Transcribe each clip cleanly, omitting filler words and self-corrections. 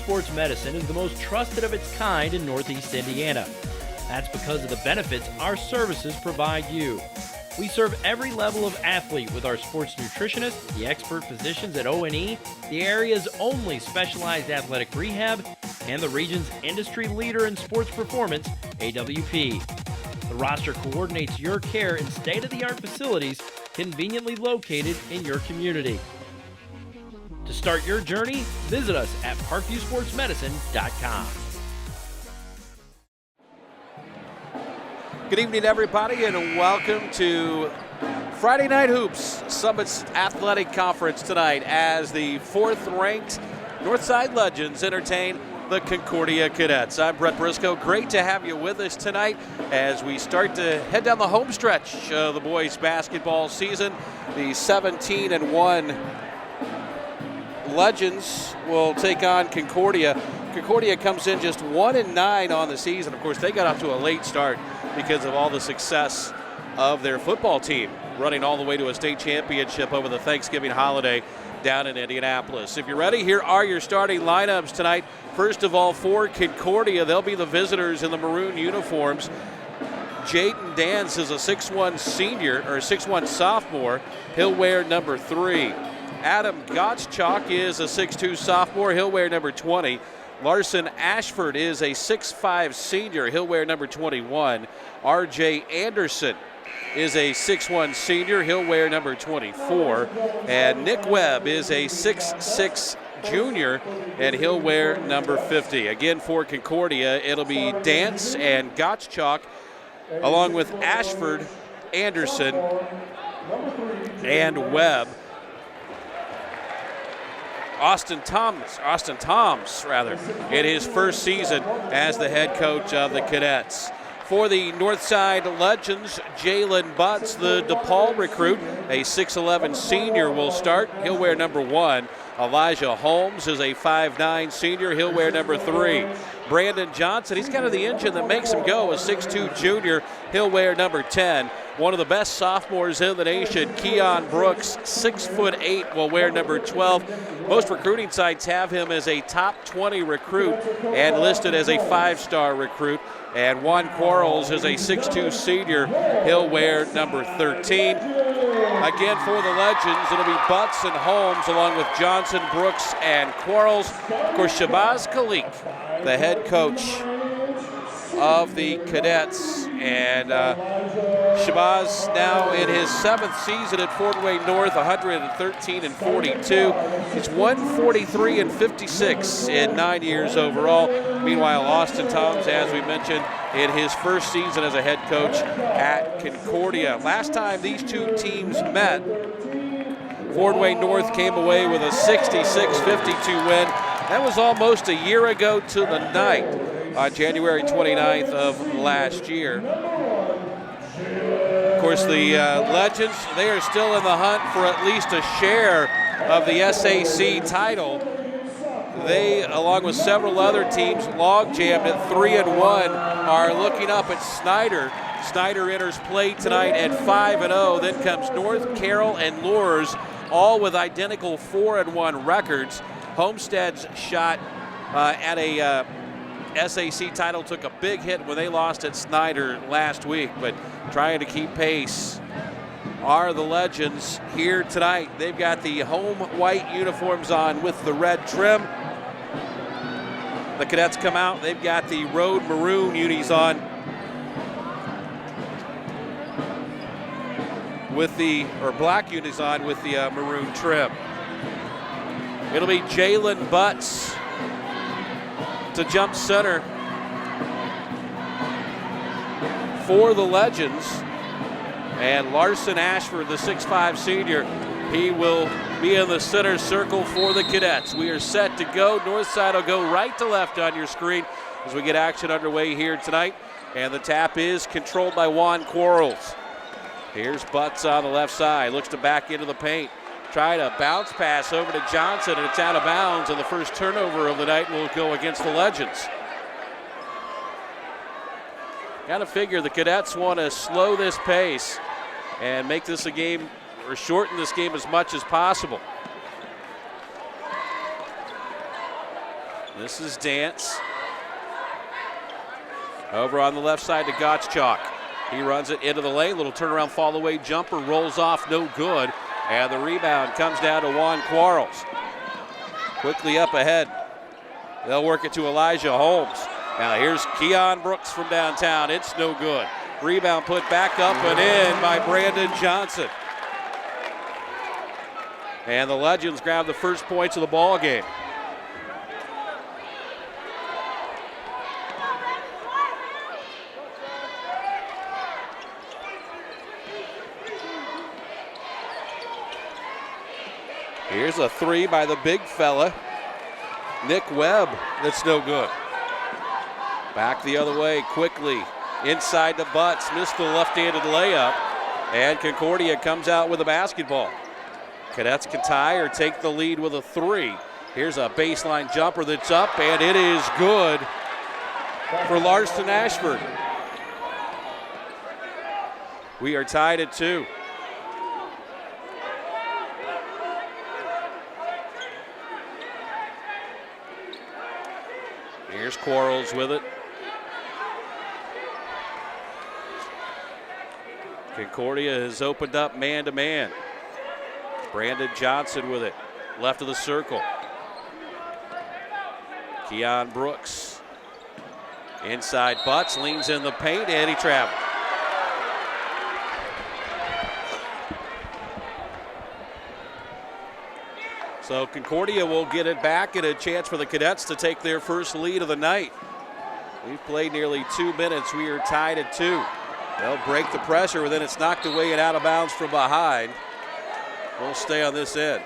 Sports Medicine is the most trusted of its kind in Northeast Indiana. That's because of the benefits our services provide you. We serve every level of athlete with our sports nutritionists, the expert physicians at O&E, the area's only specialized athletic rehab, and the region's industry leader in sports performance, AWP. The roster coordinates your care in state-of-the-art facilities conveniently located in your community. To start your journey, visit us at parkviewsportsmedicine.com. Good evening, everybody, and welcome to Friday Night Hoops, Summit's Athletic Conference tonight as the fourth-ranked Northside Legends entertain the Concordia Cadets. I'm Brett Briscoe. Great to have you with us tonight as we start to head down the home stretch of the boys' basketball season. The 17-1 Legends will take on Concordia. Concordia comes in just 1-9 on the season. Of course, they got off to a late start because of all the success of their football team, running all the way to a state championship over the Thanksgiving holiday down in Indianapolis. If you're ready, here are your starting lineups tonight. First of all, for Concordia, they'll be the visitors in the maroon uniforms. Jaden Dance is a 6'1 senior, or 6'1 sophomore. He'll wear number 3. Adam Gottschalk is a 6'2 sophomore. He'll wear number 20. Larson Ashford is a 6'5 senior. He'll wear number 21. R.J. Anderson is a 6'1 senior. He'll wear number 24. And Nick Webb is a 6'6 junior, and he'll wear number 50. Again, for Concordia, it'll be Dance and Gottschalk, along with Ashford, Anderson, and Webb. Austin Toms, in his first season as the head coach of the Cadets. For the Northside Legends, Jalen Butts, the DePaul recruit, a 6'11 senior, will start. He'll wear number 1. Elijah Holmes is a 5'9 senior. He'll wear number 3. Brandon Johnson, he's kind of the engine that makes him go, a 6'2 junior. He'll wear number 10. One of the best sophomores in the nation, Keon Brooks, 6'8", will wear number 12. Most recruiting sites have him as a top 20 recruit and listed as a 5-star recruit. And Juan Quarles is a 6'2 senior. He'll wear number 13. Again, for the Legends, it'll be Butts and Holmes along with Johnson, Brooks, and Quarles. Of course, Shabazz Khalik, the head coach of the Cadets. And Shabazz now in his 7th season at Fort Wayne North, 113-42. He's 143-56 in 9 years overall. Meanwhile, Austin Toms, as we mentioned, in his first season as a head coach at Concordia. Last time these two teams met, Fort Wayne North came away with a 66-52 win. That was almost a year ago to the night, on January 29th of last year. Of course, the Legends, they are still in the hunt for at least a share of the SAC title. They, along with several other teams, log-jammed at 3-1, are looking up at Snyder. Snyder enters play tonight at 5-0. Then comes North, Carroll, and Lourdes, all with identical 4-1 records. Homestead's shot at a SAC title took a big hit when they lost at Snyder last week, but trying to keep pace are the Legends here tonight. They've got the home white uniforms on with the red trim. The Cadets come out, they've got the road maroon unis on with the, or black unis on with the maroon trim. It'll be Jalen Butts to jump center for the Legends. And Larson Ashford, the 6'5 senior, he will be in the center circle for the Cadets. We are set to go. Northside will go right to left on your screen as we get action underway here tonight. And the tap is controlled by Juan Quarles. Here's Butts on the left side, looks to back into the paint. Try to bounce pass over to Johnson, and it's out of bounds, and the first turnover of the night will go against the Legends. Got to figure the Cadets want to slow this pace and make this a game, or shorten this game as much as possible. This is Dance. Over on the left side to Gottschalk. He runs it into the lane. Little turnaround fall away jumper. Rolls off. No good. And the rebound comes down to Juan Quarles. Quickly up ahead. They'll work it to Elijah Holmes. Now here's Keon Brooks from downtown. It's no good. Rebound put back up and in by Brandon Johnson. And the Legends grab the first points of the ball game. Here's a three by the big fella, Nick Webb. That's no good. Back the other way quickly. Inside the Butts. Missed the left-handed layup. And Concordia comes out with a basketball. Cadets can tie or take the lead with a three. Here's a baseline jumper that's up, and it is good for Larson Ashford. We are tied at 2. Here's Quarles with it. Concordia has opened up man-to-man. Brandon Johnson with it, left of the circle. Keon Brooks. Inside Butts, leans in the paint, and he traveled. So Concordia will get it back and a chance for the Cadets to take their first lead of the night. We've played nearly 2 minutes. We are tied at 2. They'll break the pressure, but then it's knocked away and out of bounds from behind. We'll stay on this end.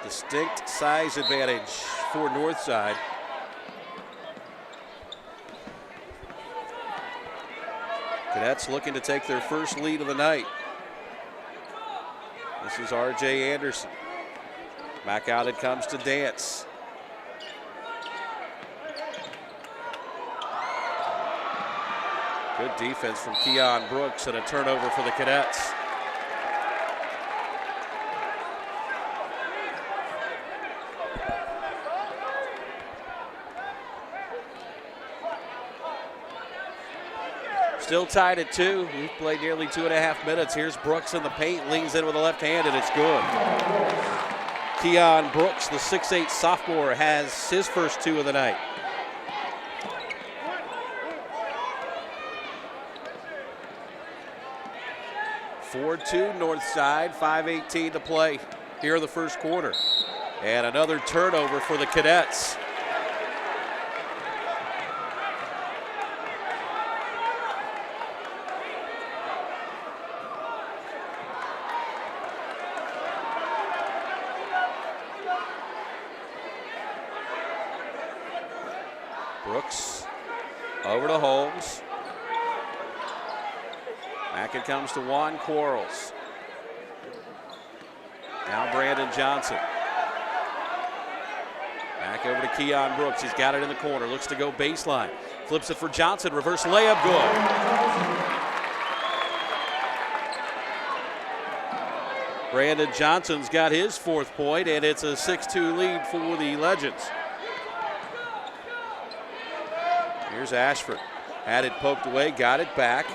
Distinct size advantage for Northside. Cadets looking to take their first lead of the night. This is R.J. Anderson. Back out it comes to Dance. Good defense from Keon Brooks and a turnover for the Cadets. Still tied at 2. We've played nearly 2.5 minutes. Here's Brooks in the paint, leans in with the left hand, and it's good. Keon Brooks, the 6'8 sophomore, has his first 2 of the night. (4-2) Northside, 5:18 to play here in the first quarter. And another turnover for the Cadets. Brooks over to Holmes. Back it comes to Juan Quarles. Now Brandon Johnson. Back over to Keon Brooks. He's got it in the corner. Looks to go baseline. Flips it for Johnson. Reverse layup. Good. Brandon Johnson's got his 4th point, and it's a 6-2 lead for the Legends. Here's Ashford. Had it poked away, got it back.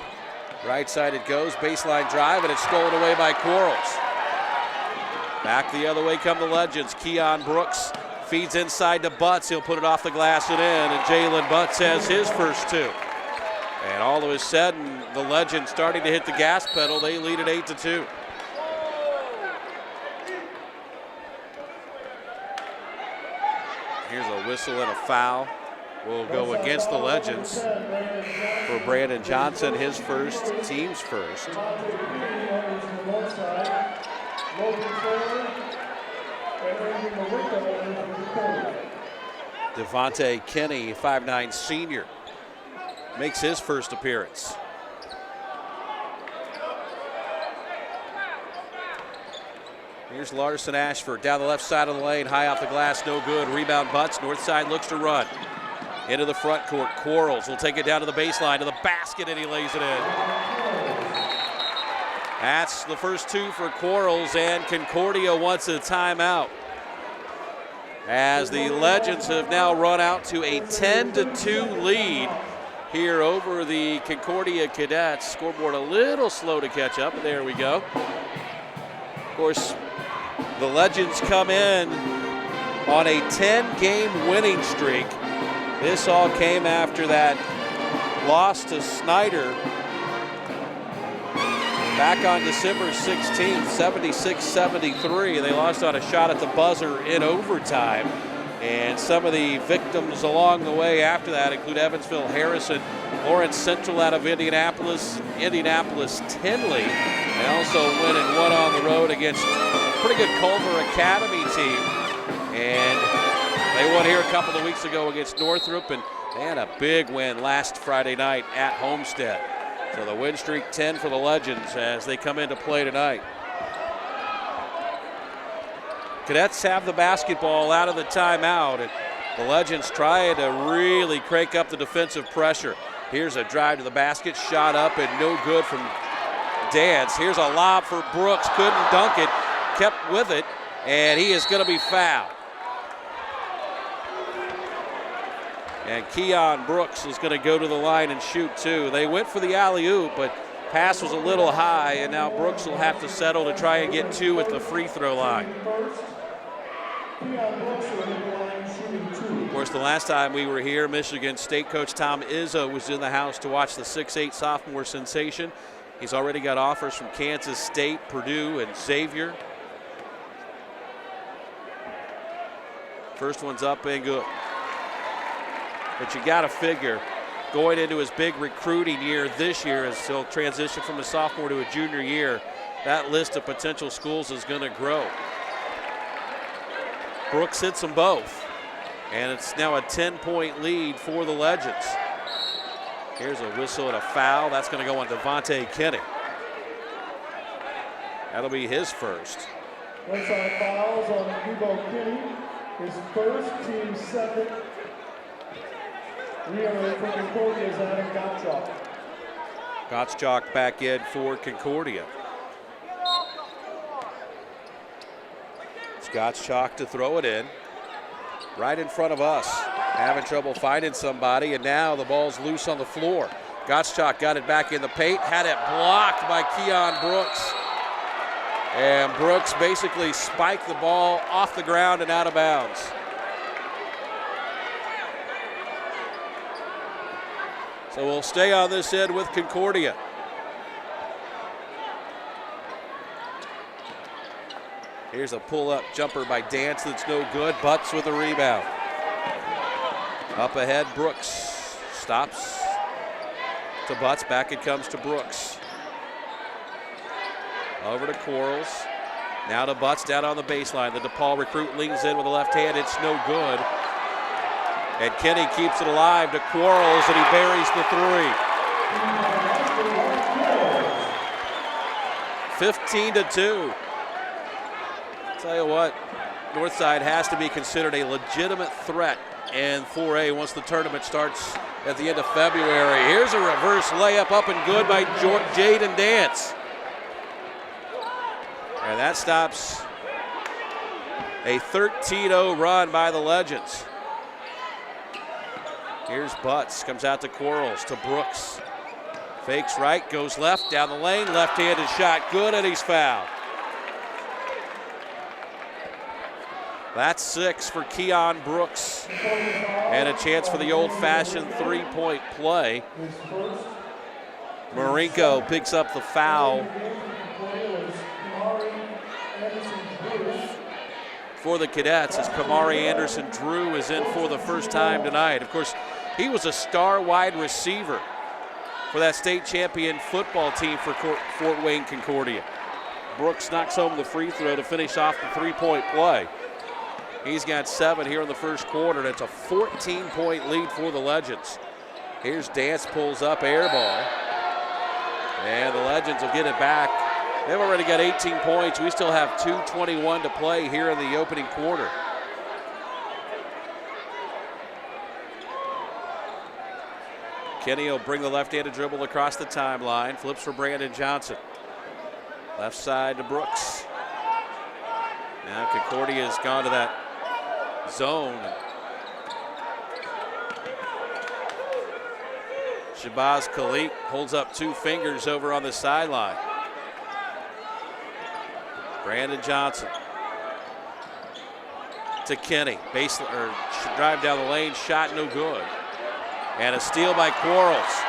Right side it goes, baseline drive, and it's stolen away by Quarles. Back the other way come the Legends. Keon Brooks feeds inside to Butts. He'll put it off the glass and in, and Jalen Butts has his first 2. And all of a sudden, the Legends starting to hit the gas pedal. They lead at 8-2. Here's a whistle and a foul. Will go against the Legends for Brandon Johnson, his first, team's first. Devontae Kenny, 5'9 senior, makes his first appearance. Here's Larson Ashford down the left side of the lane, high off the glass, no good. Rebound Butts, Northside looks to run. Into the front court, Quarles will take it down to the baseline, to the basket, and he lays it in. That's the first two for Quarles, and Concordia wants a timeout, as the Legends have now run out to a 10-2 lead here over the Concordia Cadets. Scoreboard a little slow to catch up, but there we go. Of course, the Legends come in on a 10-game winning streak. This all came after that loss to Snyder back on December 16th, 76-73. They lost on a shot at the buzzer in overtime. And some of the victims along the way after that include Evansville Harrison, Lawrence Central out of Indianapolis, Indianapolis Tinley. They also went and won on the road against a pretty good Culver Academy team. And they won here a couple of weeks ago against Northrop, and they had a big win last Friday night at Homestead. So the win streak 10 for the Legends as they come into play tonight. Cadets have the basketball out of the timeout, and the Legends trying to really crank up the defensive pressure. Here's a drive to the basket, shot up and no good from Dance. Here's a lob for Brooks, couldn't dunk it, kept with it, and he is going to be fouled. And Keon Brooks is going to go to the line and shoot too. They went for the alley-oop, but pass was a little high, and now Brooks will have to settle to try and get two at the free throw line. Of course, the last time we were here, Michigan State coach Tom Izzo was in the house to watch the 6'8 sophomore sensation. He's already got offers from Kansas State, Purdue, and Xavier. First one's up and good. But you got to figure, going into his big recruiting year this year, as he'll transition from a sophomore to a junior year, that list of potential schools is going to grow. Brooks hits them both, and it's now a 10-point lead for the Legends. Here's a whistle and a foul. That's going to go on Devontae Kenny. That'll be his first. Left side fouls on Nebo Kenny. His first, team second. Re-entering for Concordia is Adam Gottschalk. Gottschalk back in for Concordia. It's Gottschalk to throw it in. Right in front of us. Having trouble finding somebody, and now the ball's loose on the floor. Gottschalk got it back in the paint, had it blocked by Keon Brooks. And Brooks basically spiked the ball off the ground and out of bounds. So we'll stay on this end with Concordia. Here's a pull-up jumper by Dance that's no good. Butts with a rebound. Up ahead, Brooks stops to Butts. Back it comes to Brooks. Over to Quarles. Now to Butts down on the baseline. The DePaul recruit leans in with the left hand. It's no good. And Kenny keeps it alive to Quarles, and he buries the three. 15-2. Tell you what, Northside has to be considered a legitimate threat in 4A once the tournament starts at the end of February. Here's a reverse layup up and good by Jaden Dance. And that stops a 13-0 run by the Legends. Here's Butts, comes out to Quarles, to Brooks. Fakes right, goes left, down the lane, left-handed shot, good, and he's fouled. That's 6 for Keon Brooks. And a chance for the old-fashioned three-point play. Marinko picks up the foul for the Cadets as Kamari Anderson-Drew is in for the first time tonight. Of course, he was a star wide receiver for that state champion football team for Fort Wayne Concordia. Brooks knocks home the free throw to finish off the three-point play. He's got 7 here in the first quarter, and it's a 14-point lead for the Legends. Here's Dance, pulls up, air ball. And the Legends will get it back. They've already got 18 points. We still have 2:21 to play here in the opening quarter. Kenny will bring the left-handed dribble across the timeline. Flips for Brandon Johnson. Left side to Brooks. Now Concordia has gone to that zone. Shabazz Khalik holds up 2 fingers over on the sideline. Brandon Johnson to Kenny. Drive down the lane, shot no good. And a steal by Quarles.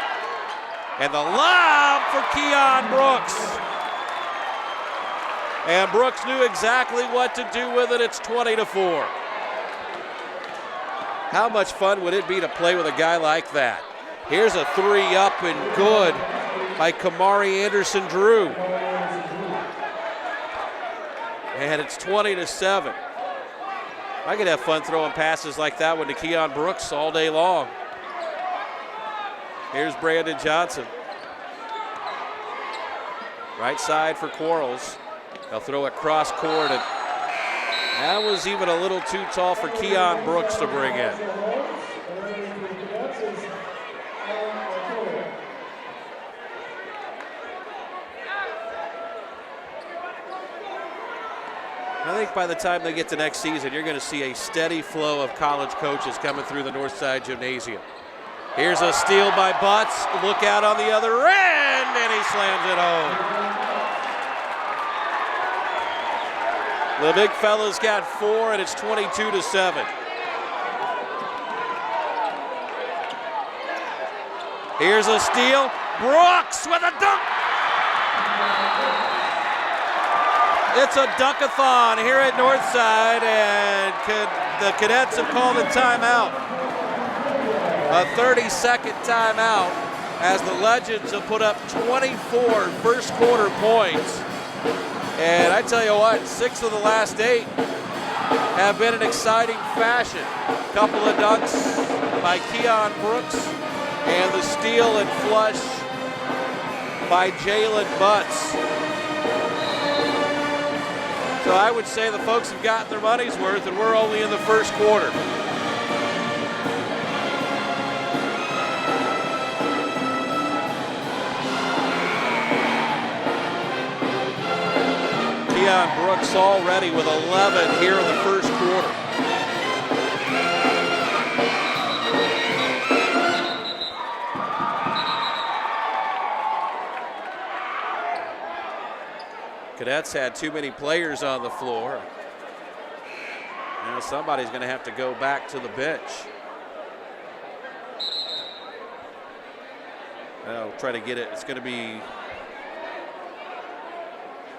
And the lob for Keon Brooks. And Brooks knew exactly what to do with it. It's 20-4. How much fun would it be to play with a guy like that? Here's a 3 up and good by Kamari Anderson-Drew. And it's 20-7. I could have fun throwing passes like that one to Keon Brooks all day long. Here's Brandon Johnson. Right side for Quarles. They'll throw it cross court, and that was even a little too tall for Keon Brooks to bring in. I think by the time they get to next season, you're going to see a steady flow of college coaches coming through the Northside Gymnasium. Here's a steal by Butts. Look out on the other end, and he slams it home. The big fella's got 4, and it's 22-7. Here's a steal. Brooks with a dunk. It's a dunk-a-thon here at Northside, and the Cadets have called a timeout. A 30-second timeout as the Legends have put up 24 first-quarter points. And I tell you what, 6 of the last 8 have been in exciting fashion. A couple of dunks by Keon Brooks, and the steal and flush by Jalen Butts. So I would say the folks have gotten their money's worth, and we're only in the first quarter. Keon Brooks already with 11 here in the first quarter. Cadets had too many players on the floor. Now somebody's going to have to go back to the bench. I'll try to get it. It's going to be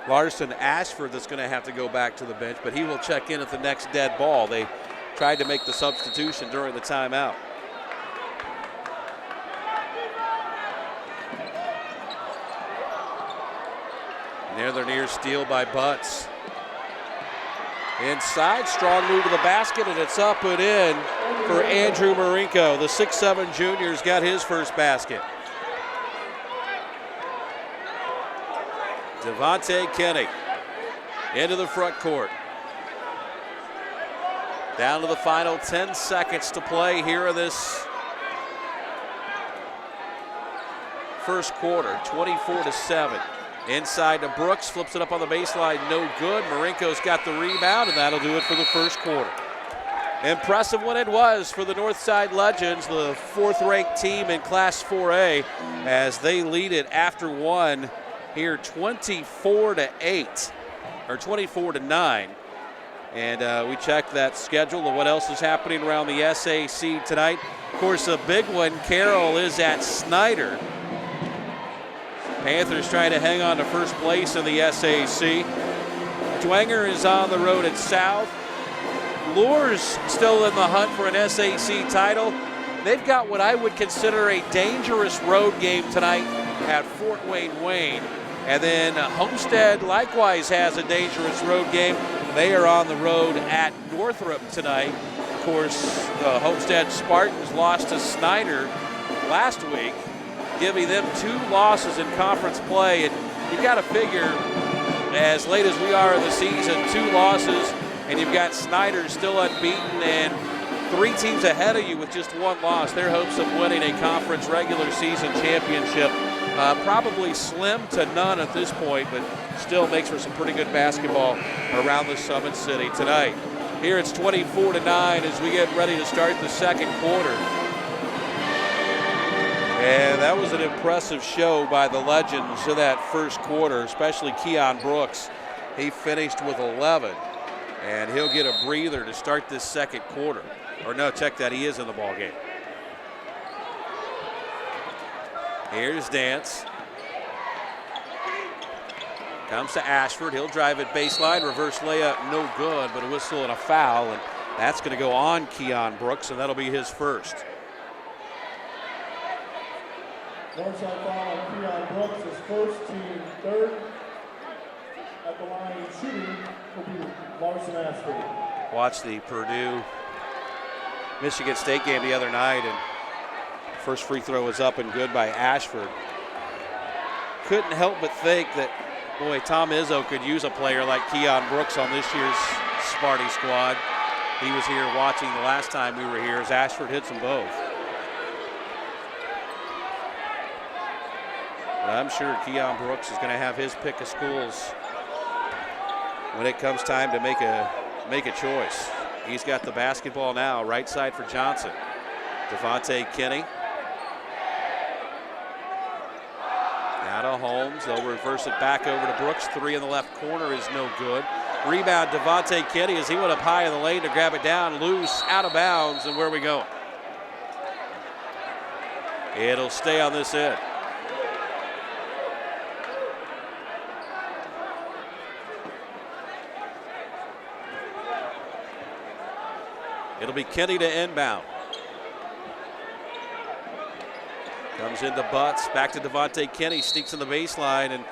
Larson Ashford that's going to have to go back to the bench, but he will check in at the next dead ball. They tried to make the substitution during the timeout. Another near steal by Butts. Inside, strong move to the basket, and it's up and in for Andrew Marinko. The 6'7" junior's got his first basket. Devontae Kenny into the front court. Down to the final 10 seconds to play here in this first quarter, 24-7. Inside to Brooks, flips it up on the baseline, no good. Marinko's got the rebound, and that'll do it for the first quarter. Impressive one it was for the Northside Legends, the 4th-ranked team in Class 4A, as they lead it after one here 24-8, or 24-9. And we checked that schedule of what else is happening around the SAC tonight. Of course, a big one, Carroll is at Snyder. Panthers trying to hang on to first place in the SAC. Dwenger is on the road at South. Lourdes still in the hunt for an SAC title. They've got what I would consider a dangerous road game tonight at Fort Wayne. And then Homestead likewise has a dangerous road game. They are on the road at Northrop tonight. Of course, the Homestead Spartans lost to Snyder last week, giving them 2 losses in conference play. And you've got to figure, as late as we are in the season, 2 losses, and you've got Snyder still unbeaten, and 3 teams ahead of you with just 1 loss. Their hopes of winning a conference regular season championship probably slim to none at this point, but still makes for some pretty good basketball around the Summit City tonight. Here it's 24-9 as we get ready to start the second quarter. And that was an impressive show by the Legends in that first quarter, especially Keon Brooks. He finished with 11, and he'll get a breather to start this second quarter. Or no, check that, he is in the ball game. Here's Dance. Comes to Ashford. He'll drive it baseline. Reverse layup, no good, but a whistle and a foul. And that's going to go on Keon Brooks, and that'll be his first. One shot foul on Keon Brooks, his first, team third. At the line shooting will be Larson Ashford. Watch the Purdue Michigan State game the other night, and first free throw was up and good by Ashford. Couldn't help but think that, boy, Tom Izzo could use a player like Keon Brooks on this year's Sparty squad. He was here watching the last time we were here as Ashford hits them both. But I'm sure Keon Brooks is going to have his pick of schools when it comes time to make a choice. He's got the basketball now, right side for Johnson. Devontae Kinney. Now to Holmes. They'll reverse it back over to Brooks. 3 in the left corner is no good. Rebound Devontae Kinney as he went up high in the lane to grab it down. Loose, out of bounds, and where we go? It'll stay on this end. It'll be Kinney to inbound. Comes into Butts, back to Devontae Kinney, sneaks in the baseline, and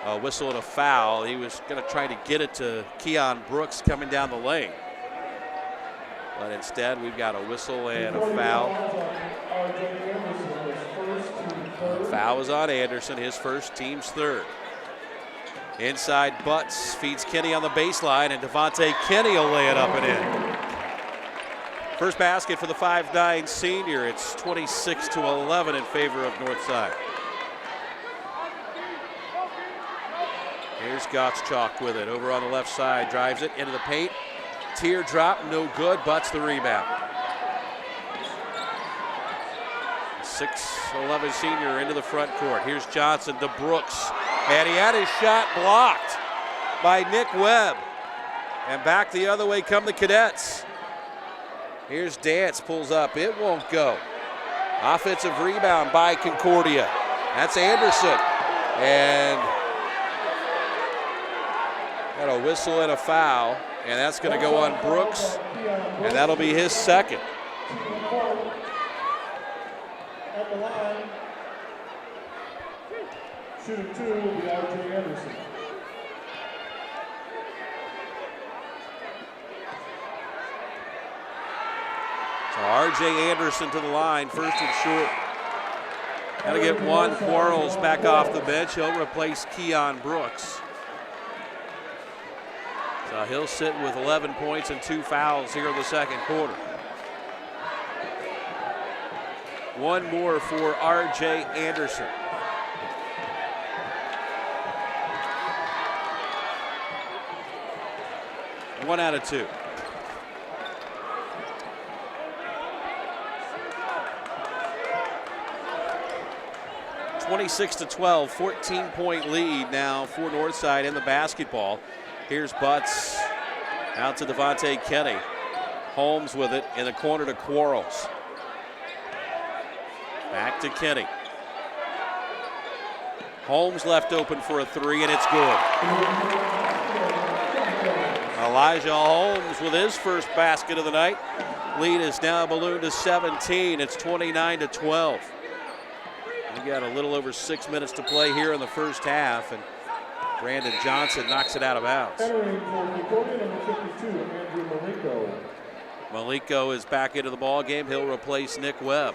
a whistle and a foul. He was going to try to get it to Keon Brooks coming down the lane. But instead, we've got a whistle and a foul. Foul is on Anderson, his first, team's third. Inside, Butts feeds Kinney on the baseline, and Devontae Kinney will lay it up and in. First basket for the 5'9" senior. It's 26-11 in favor of Northside. Here's Gottschalk with it. Over on the left side, drives it into the paint. Teardrop, no good. Butts the rebound. 6'11" senior into the front court. Here's Johnson to Brooks. And he had his shot blocked by Nick Webb. And back the other way come the Cadets. Here's Dance, pulls up, it won't go. Offensive rebound by Concordia. That's Anderson. And got a whistle and a foul, and that's going to go on Brooks, and that'll be his second. At the line, shooting 2 will be R.J. Anderson. R.J. Anderson to the line, first and short. Got to get Juan Quarles back off the bench. He'll replace Keon Brooks. So he'll sit with 11 points and 2 fouls here in the second quarter. One more for R.J. Anderson. One out of 2. 26-12, 14-point lead now for Northside in the basketball. Here's Butts out to Devontae Kinney. Holmes with it in the corner to Quarles. Back to Kinney. Holmes left open for a 3, and it's good. Elijah Holmes with his first basket of the night. Lead is now ballooned to 17. It's 29-12. We got a little over 6 minutes to play here in the first half, and Brandon Johnson knocks it out of bounds. Entering for Concordia, number 52, Andrew Malenko. Malenko is back into the ball game. He'll replace Nick Webb.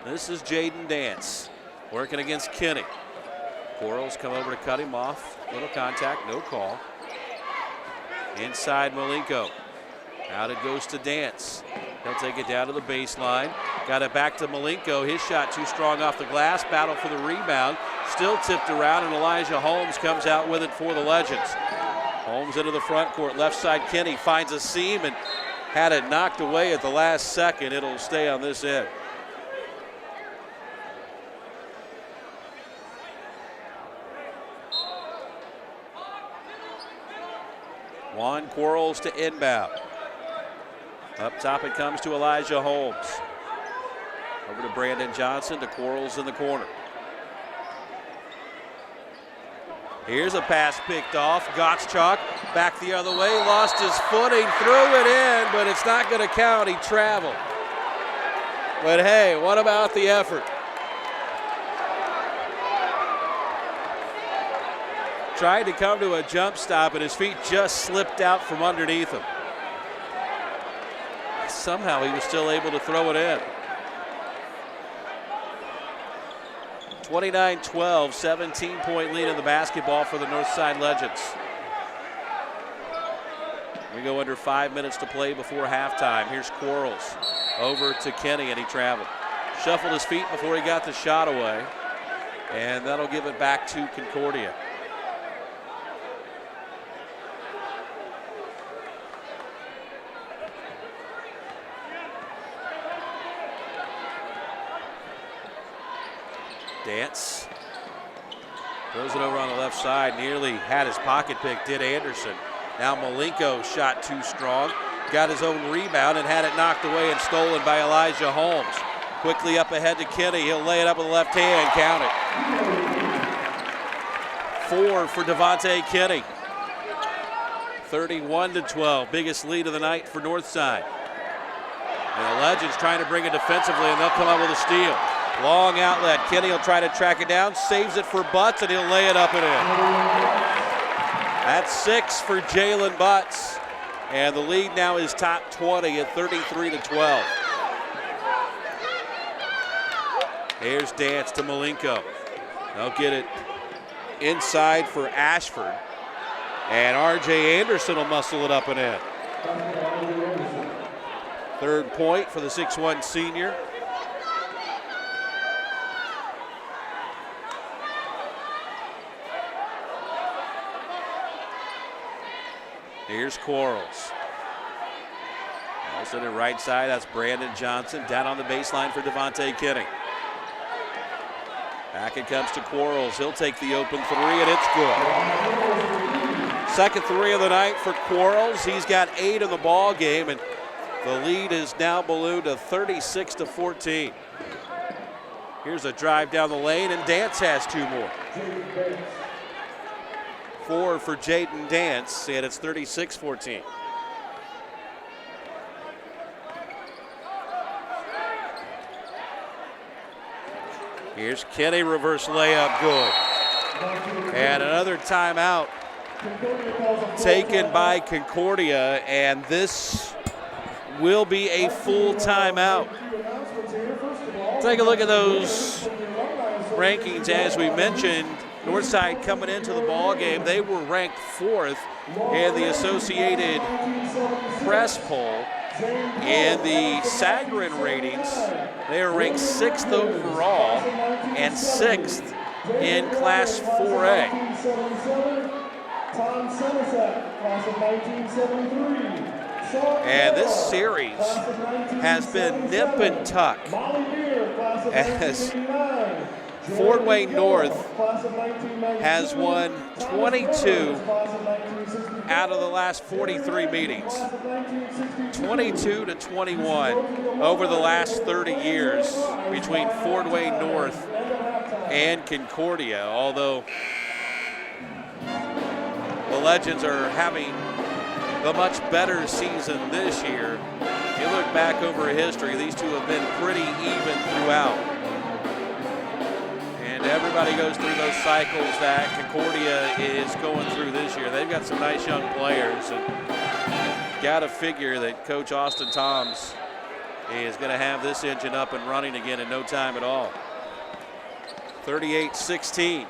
This is Jaden Dance working against Kinney. Quarles come over to cut him off. Little contact, no call. Inside Malenko. Out it goes to Dance. He'll take it down to the baseline. Got it back to Malenko. His shot too strong off the glass. Battle for the rebound. Still tipped around, and Elijah Holmes comes out with it for the Legends. Holmes into the front court. Left side, Kenny finds a seam and had it knocked away at the last second. It'll stay on this end. Juan Quarles to inbound. Up top it comes to Elijah Holmes. Over to Brandon Johnson, to Quarles in the corner. Here's a pass picked off. Gottschalk back the other way, lost his footing, threw it in, but it's not going to count. He traveled. But hey, what about the effort? Tried to come to a jump stop, and his feet just slipped out from underneath him. Somehow he was still able to throw it in. 29-12, 17-point lead in the basketball for the Northside Legends. We go under 5 minutes to play before halftime. Here's Quarles over to Kenny, and he traveled. Shuffled his feet before he got the shot away, and that'll give it back to Concordia. Dance throws it over on the left side, nearly had his pocket pick, did Anderson. Now Malenko shot too strong, got his own rebound and had it knocked away and stolen by Elijah Holmes. Quickly up ahead to Kenny, he'll lay it up with the left hand, count it. 4 for Devontae Kenny. 31-12, biggest lead of the night for Northside. And the Legends trying to bring it defensively, and they'll come up with a steal. Long outlet. Kenny will try to track it down, saves it for Butts, and he'll lay it up and in. That's 6 for Jalen Butts. And the lead now is top 20 at 33-12. Here's Dance to Malenko. They'll get it inside for Ashford. And R.J. Anderson will muscle it up and in. Third point for the 6'1 senior. Here's Quarles. Also to the right side, that's Brandon Johnson. Down on the baseline for Devontae Kenny. Back it comes to Quarles. He'll take the open three, and it's good. Second three of the night for Quarles. He's got 8 in the ball game, and the lead is now ballooned to 36-14. Here's a drive down the lane, and Dance has 2 more. 4 for Jaden Dance, and it's 36-14. Here's Kenny, reverse layup, good. And another timeout taken by Concordia, and this will be a full timeout. Take a look at those rankings. As we mentioned, Northside coming into the ball game, they were ranked 4th in the Associated Press poll. In the Sagarin ratings, they are ranked 6th overall and 6th in Class 4A. And this series has been nip and tuck as Fort Wayne North has won 22 out of the last 43 meetings. 22-21 over the last 30 years between Fort Wayne North and Concordia, although the Legends are having the much better season this year. You look back over history, these two have been pretty even throughout. And everybody goes through those cycles that Concordia is going through this year. They've got some nice young players, and got to figure that Coach Austin Toms is going to have this engine up and running again in no time at all. 38-16.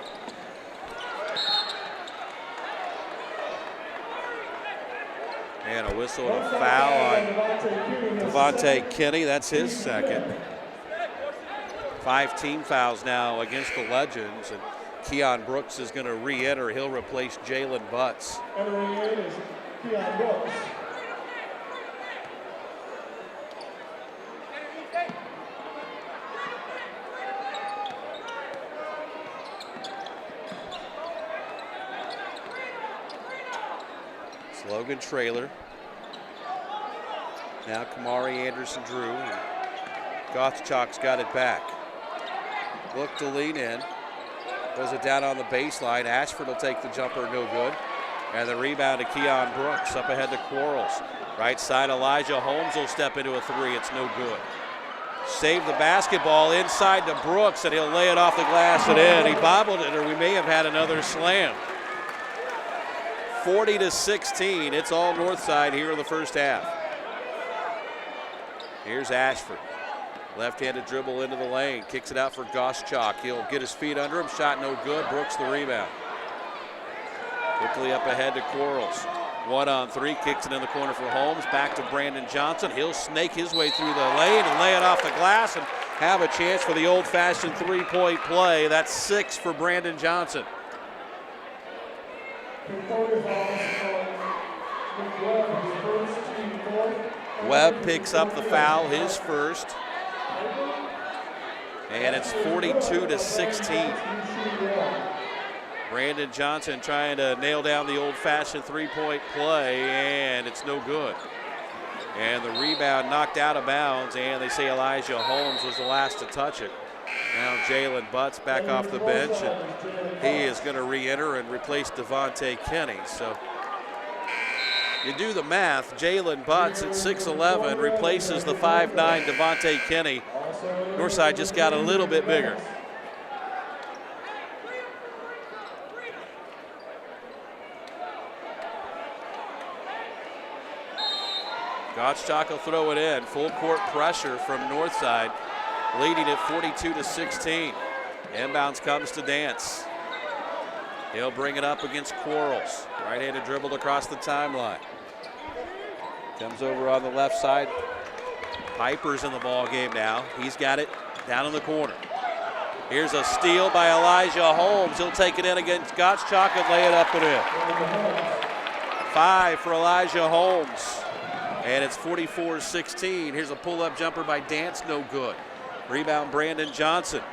And a whistle and a foul on Devontae Kinney. That's his second. 5 team fouls now against the Legends, and Keon Brooks is going to re-enter. He'll replace Jalen Butts. Entering in is Keon Brooks. Logan Traylor. Now Kamari Anderson-Drew. Gottschalk's got it back. Look to lean in. Throws it down on the baseline. Ashford will take the jumper, no good. And the rebound to Keon Brooks. Up ahead to Quarles. Right side, Elijah Holmes will step into a three. It's no good. Save the basketball inside to Brooks, and he'll lay it off the glass and in. He bobbled it, or we may have had another slam. 40-16. It's all north side here in the first half. Here's Ashford. Left-handed dribble into the lane. Kicks it out for Gottschalk. He'll get his feet under him. Shot no good. Brooks the rebound. Quickly up ahead to Quarles. 1-on-3. Kicks it in the corner for Holmes. Back to Brandon Johnson. He'll snake his way through the lane and lay it off the glass and have a chance for the old-fashioned three-point play. That's 6 for Brandon Johnson. Webb picks up the foul, his first. And it's 42-16. Brandon Johnson trying to nail down the old-fashioned three-point play, and it's no good. And the rebound knocked out of bounds, and they say Elijah Holmes was the last to touch it. Now Jalen Butts back off the bench, and he is going to re-enter and replace Devontae Kinney. So you do the math. Jalen Butts at 6'11" replaces the 5'9" Devontae Kinney. Northside just got a little bit bigger. Gottschalk will throw it in. Full court pressure from Northside, leading it 42-16. Inbounds comes to Dance. He'll bring it up against Quarles. Right-handed dribbled across the timeline. Comes over on the left side. Piper's in the ball game now. He's got it down in the corner. Here's a steal by Elijah Holmes. He'll take it in against Gottschalk and lay it up and in. 5 for Elijah Holmes. And it's 44-16. Here's a pull-up jumper by Dance, no good. Rebound Brandon Johnson.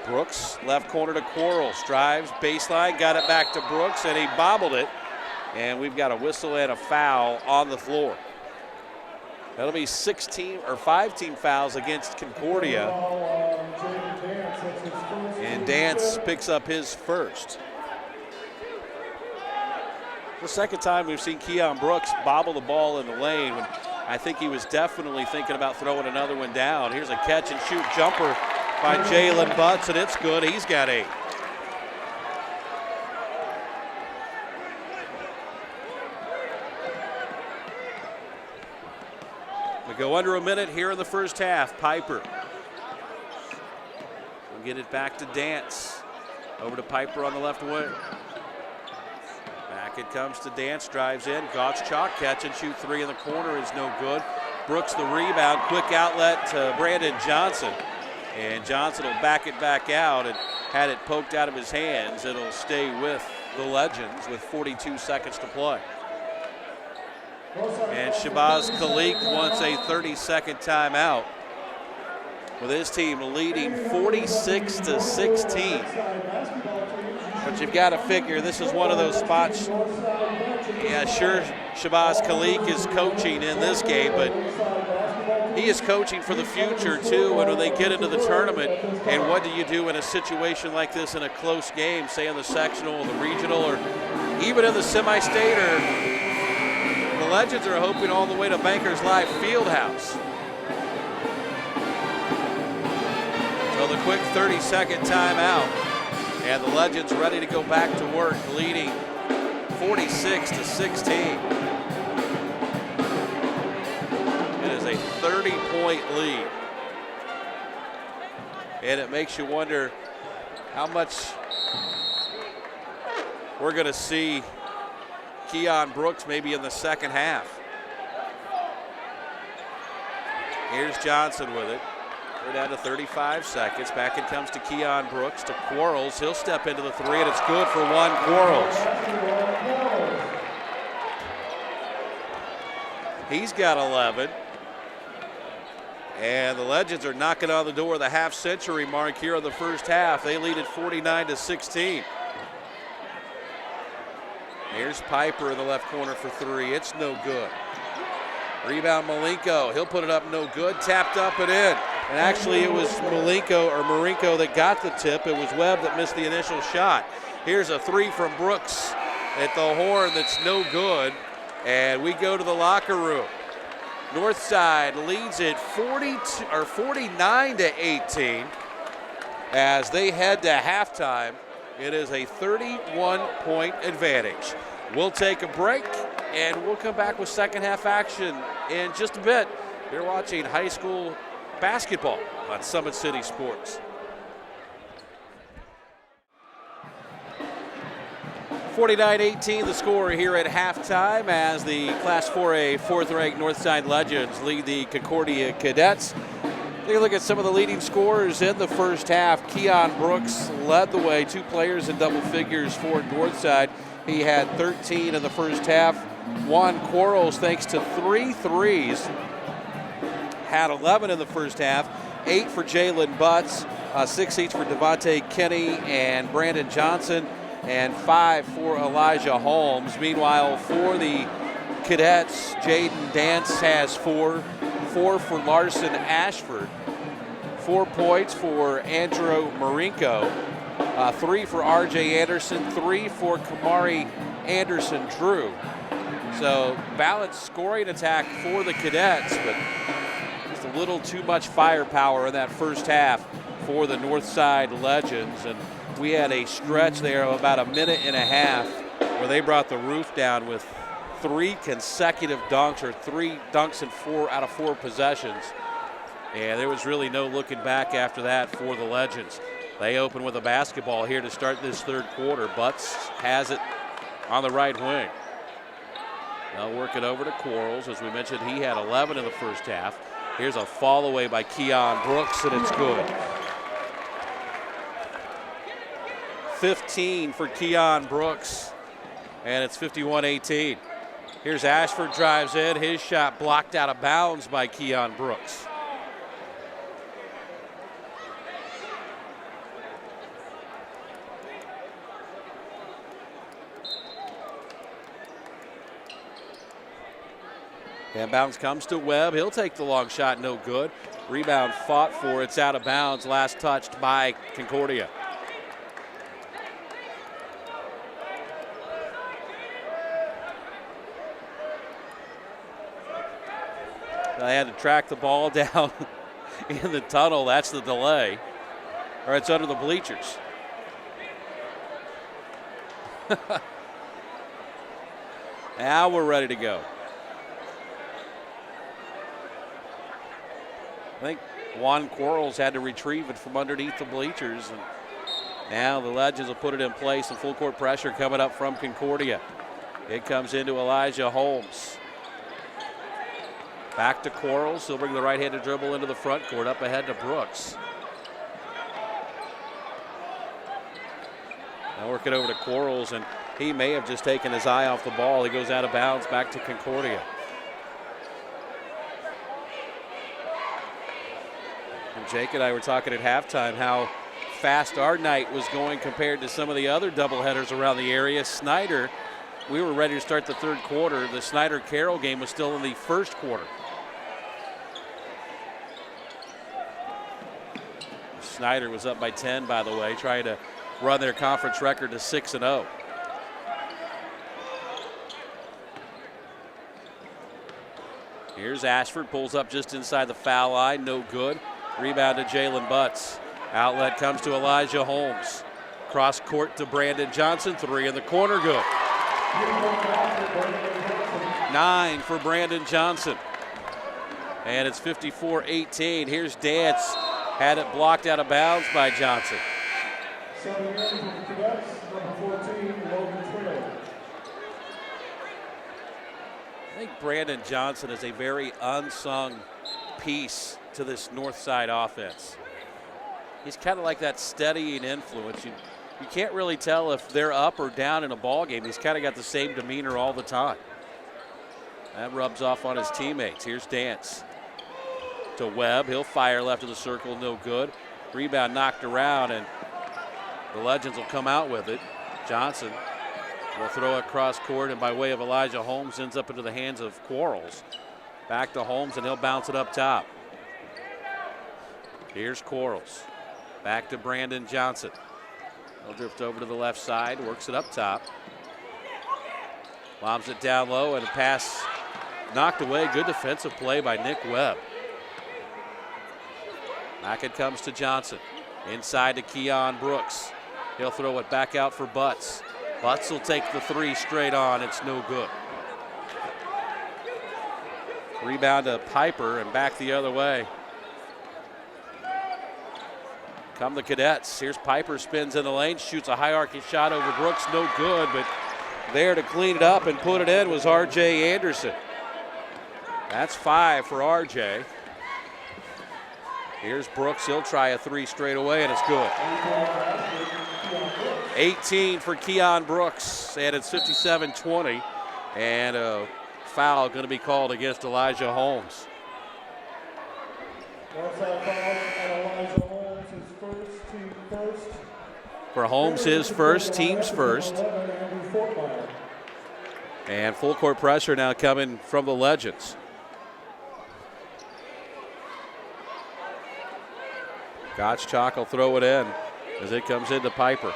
Brooks, left corner to Quarles. Drives, baseline, got it back to Brooks, and he bobbled it. And we've got a whistle and a foul on the floor. That'll be 5 team fouls against Concordia. And Dance picks up his first. The second time we've seen Keon Brooks bobble the ball in the lane when I think he was definitely thinking about throwing another one down. Here's a catch and shoot jumper by Jalen Butts, and it's good. He's got 8. We go under a minute here in the first half. Piper will get it back to Dance. Over to Piper on the left wing. Back it comes to Dance, drives in. Gottschalk, catch and shoot 3 in the corner is no good. Brooks the rebound, quick outlet to Brandon Johnson. And Johnson will back it back out, and had it poked out of his hands, it'll stay with the Legends with 42 seconds to play. And Shabazz Khalik wants a 30-second timeout, with his team leading 46-16. But you've got to figure this is one of those spots. Yeah, sure, Shabazz Khalik is coaching in this game, but he is coaching for the future too. And when they get into the tournament, and what do you do in a situation like this in a close game, say in the sectional or the regional or even in the semi-state, or the Legends are hoping all the way to Bankers Life Fieldhouse. So the quick 30-second timeout, and the Legends ready to go back to work, leading 46-16. It is a 30-point lead. And it makes you wonder how much we're going to see Keon Brooks maybe in the second half. Here's Johnson with it. We're down to 35 seconds. Back it comes to Keon Brooks, to Quarles. He'll step into the three, and it's good for one. Quarles. He's got 11. And the Legends are knocking on the door of the half-century mark here in the first half. They lead at 49-16. Here's Piper in the left corner for three. It's no good. Rebound Malenko. He'll put it up, no good. Tapped up and in. And actually it was Marinko that got the tip. It was Webb that missed the initial shot. Here's a three from Brooks at the horn that's no good. And we go to the locker room. Northside leads it 49-18 as they head to halftime. It is a 31-point advantage. We'll take a break, and we'll come back with second half action in just a bit. You're watching high school basketball on Summit City Sports. 49-18 the score here at halftime as the Class 4A fourth-ranked Northside Legends lead the Concordia Cadets. Take a look at some of the leading scorers in the first half. Keon Brooks led the way, two players in double figures for Northside. He had 13 in the first half. Juan Quarles, thanks to 3 threes, had 11 in the first half. 8 for Jalen Butts, 6 each for Devontae Kinney and Brandon Johnson, and 5 for Elijah Holmes. Meanwhile, for the Cadets, Jaden Dance has 4 for Larson Ashford, 4 points for Andrew Marinko, 3 for R.J. Anderson, 3 for Kamari Anderson-Drew. So balanced scoring attack for the Cadets, but just a little too much firepower in that first half for the Northside Legends. And we had a stretch there of about a minute and a half where they brought the roof down with 3 consecutive dunks, or 3 dunks in 4 out of 4 possessions. And there was really no looking back after that for the Legends. They open with a basketball here to start this third quarter. Butts has it on the right wing. They'll work it over to Quarles. As we mentioned, he had 11 in the first half. Here's a fall away by Keon Brooks, and it's good. 15 for Keon Brooks, and it's 51-18. Here's Ashford, drives in. His shot blocked out of bounds by Keon Brooks. And bounce comes to Webb. He'll take the long shot, no good. Rebound fought for. It's out of bounds. Last touched by Concordia. They had to track the ball down in the tunnel. That's the delay. Or it's under the bleachers. Now we're ready to go. I think Juan Quarles had to retrieve it from underneath the bleachers. And now the Legends will put it in place, and full court pressure coming up from Concordia. It comes into Elijah Holmes. Back to Quarles. He'll bring the right-handed dribble into the front court, up ahead to Brooks. Now work it over to Quarles, and he may have just taken his eye off the ball. He goes out of bounds back to Concordia. And Jake and I were talking at halftime how fast our night was going compared to some of the other doubleheaders around the area. Snyder, we were ready to start the third quarter. The Snyder-Carroll game was still in the first quarter. Snyder was up by 10, by the way, trying to run their conference record to 6-0. Here's Ashford, pulls up just inside the foul line, no good. Rebound to Jalen Butts. Outlet comes to Elijah Holmes. Cross court to Brandon Johnson, 3 in the corner, good. 9 for Brandon Johnson. And it's 54-18. Here's Dance. Had it blocked out of bounds by Johnson. 7 for the Cadets, number 14, Logan Traylor. think Brandon Johnson is a very unsung piece to this north side offense. He's kind of like that steadying influence. You can't really tell if they're up or down in a ball game. He's kind of got the same demeanor all the time. That rubs off on his teammates. Here's Dance to Webb. He'll fire left of the circle, no good. Rebound knocked around, and the Legends will come out with it. Johnson will throw it cross court, and by way of Elijah Holmes, ends up into the hands of Quarles. Back to Holmes, and he'll bounce it up top. Here's Quarles. Back to Brandon Johnson. He'll drift over to the left side, works it up top. Lobs it down low, and a pass knocked away. Good defensive play by Nick Webb. Back it comes to Johnson. Inside to Keon Brooks. He'll throw it back out for Butts. Butts will take the three straight on. It's no good. Rebound to Piper and back the other way. Come the Cadets. Here's Piper, spins in the lane, shoots a high arcing shot over Brooks. No good, but there to clean it up and put it in was R.J. Anderson. That's 5 for R.J. Here's Brooks. He'll try a three straight away, and it's good. 18 for Keon Brooks, and it's 57-20. And a foul going to be called against Elijah Holmes. For Holmes, his first, team's first. And full court pressure now coming from the Legends. Gottschalk will throw it in as it comes into Piper.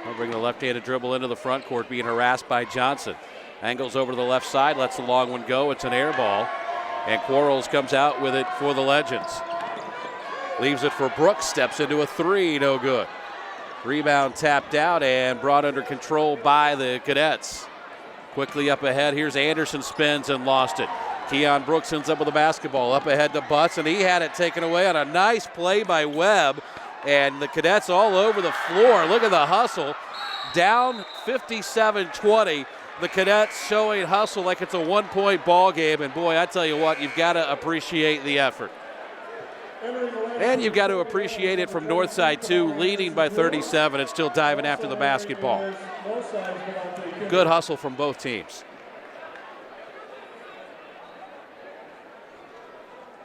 He'll bring the left-handed dribble into the front court, being harassed by Johnson. Angles over to the left side, lets the long one go. It's an air ball. And Quarles comes out with it for the Legends. Leaves it for Brooks, steps into a three, no good. Rebound tapped out and brought under control by the Cadets. Quickly up ahead, here's Anderson, spins and lost it. Keon Brooks ends up with the basketball. Up ahead to Butts, and he had it taken away on a nice play by Webb. And the Cadets all over the floor. Look at the hustle. Down 57-20. The Cadets showing hustle like it's a one-point ball game. And boy, I tell you what, you've got to appreciate the effort. And you've got to appreciate it from Northside too, leading by 37 and still diving after the basketball. Good hustle from both teams.